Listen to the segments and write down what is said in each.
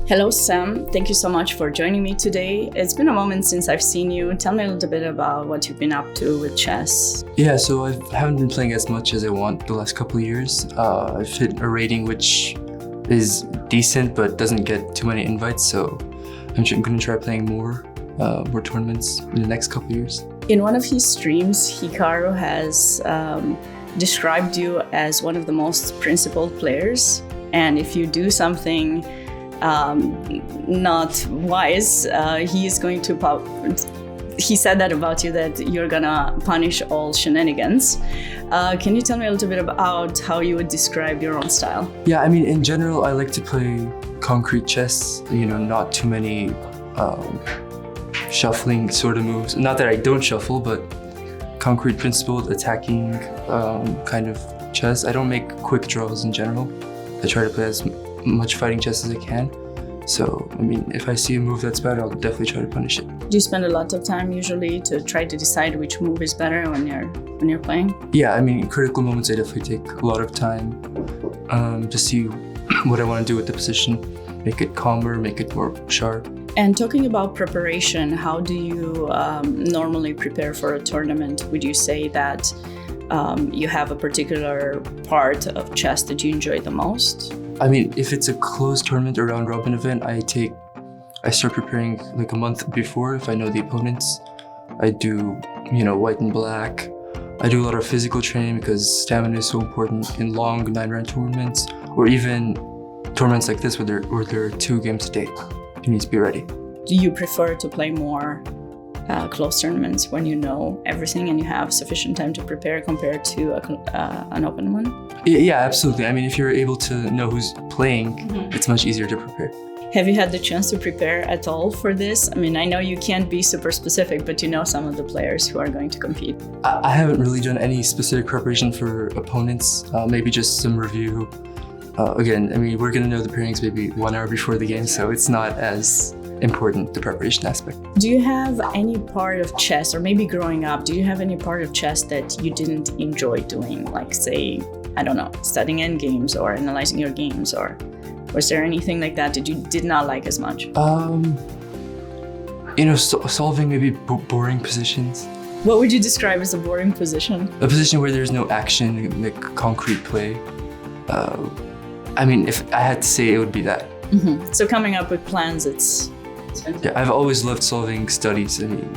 Hello, Sam. Thank you so much for joining me today. It's been a moment since I've seen you. Tell me a little bit about what you've been up to with chess. Yeah, so I haven't been playing as much as I want the last couple of years. I've hit a rating which is decent but doesn't get too many invites, so I'm going to try playing more tournaments in the next couple of years. In one of his streams, Hikaru has described you as one of the most principled players, and if you do something not wise, he said that about you, that you're gonna punish all shenanigans. Can you tell me a little bit about how you would describe your own style? Yeah, I mean, in general, I like to play concrete chess, not too many shuffling sort of moves. Not that I don't shuffle, but concrete principled attacking kind of chess. I don't make quick draws in general. I try to play as much fighting chess as I can. So, I mean, if I see a move that's bad, I'll definitely try to punish it. Do you spend a lot of time usually to try to decide which move is better when you're playing? Yeah, I mean, in critical moments, I definitely take a lot of time to see what I want to do with the position, make it calmer, make it more sharp. And talking about preparation, how do you normally prepare for a tournament? Would you say that you have a particular part of chess that you enjoy the most? I mean, if it's a closed tournament or round robin event, I start preparing like a month before if I know the opponents. I do, white and black. I do a lot of physical training because stamina is so important in long 9-round tournaments, or even tournaments like this where there are 2 games a day. You need to be ready. Do you prefer to play more close tournaments when you know everything and you have sufficient time to prepare compared to an open one? Yeah, absolutely. I mean, if you're able to know who's playing, It's much easier to prepare. Have you had the chance to prepare at all for this? I mean, I know you can't be super specific, but you know some of the players who are going to compete. I haven't really done any specific preparation for opponents, maybe just some review. Again, I mean, we're going to know the pairings maybe 1 hour before the game, so it's not as important, the preparation aspect. Do you have any part of chess, or maybe growing up, do you have any part of chess that you didn't enjoy doing? Like, say, I don't know, studying endgames or analyzing your games, or was there anything like that you did not like as much? Solving maybe boring positions. What would you describe as a boring position? A position where there's no action, like concrete play. I mean, if I had to say, it would be that. Mm-hmm. So coming up with plans, it's yeah, I've always loved solving studies. I mean,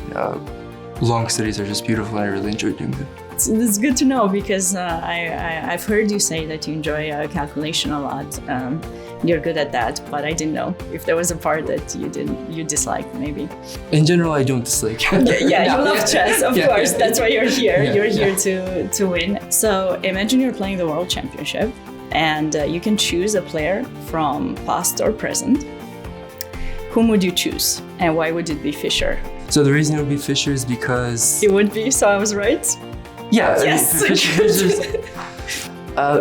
long studies are just beautiful, and I really enjoy doing them. It's good to know, because I've heard you say that you enjoy calculation a lot. You're good at that, but I didn't know if there was a part that you disliked, maybe. In general, I don't dislike. Yeah, you love chess, of course. That's why you're here. Yeah, you're here to win. So imagine you're playing the World Championship, and you can choose a player from past or present. Whom would you choose, and why would it be Fischer? So the reason it would be Fischer is because... It would be, so I was right? Yeah. Yes.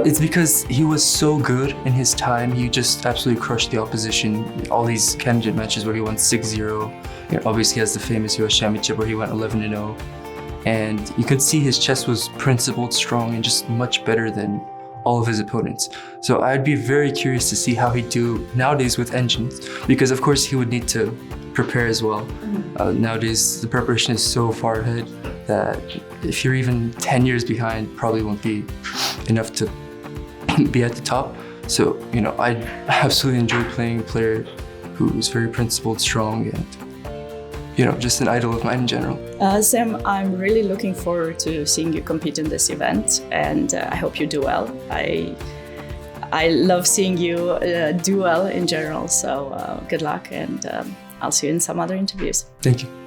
It's because he was so good in his time. He just absolutely crushed the opposition. All these candidate matches where he won 6-0. Obviously he has the famous US Championship where he went 11-0. And you could see his chess was principled, strong, and just much better than all of his opponents. So I'd be very curious to see how he'd do nowadays with engines, because of course he would need to prepare as well. Nowadays the preparation is so far ahead that if you're even 10 years behind, probably won't be enough to be at the top. So, I absolutely enjoy playing a player who's very principled, strong, and just an idol of mine in general. Sam, I'm really looking forward to seeing you compete in this event, and I hope you do well. I love seeing you do well in general, so good luck, and I'll see you in some other interviews. Thank you.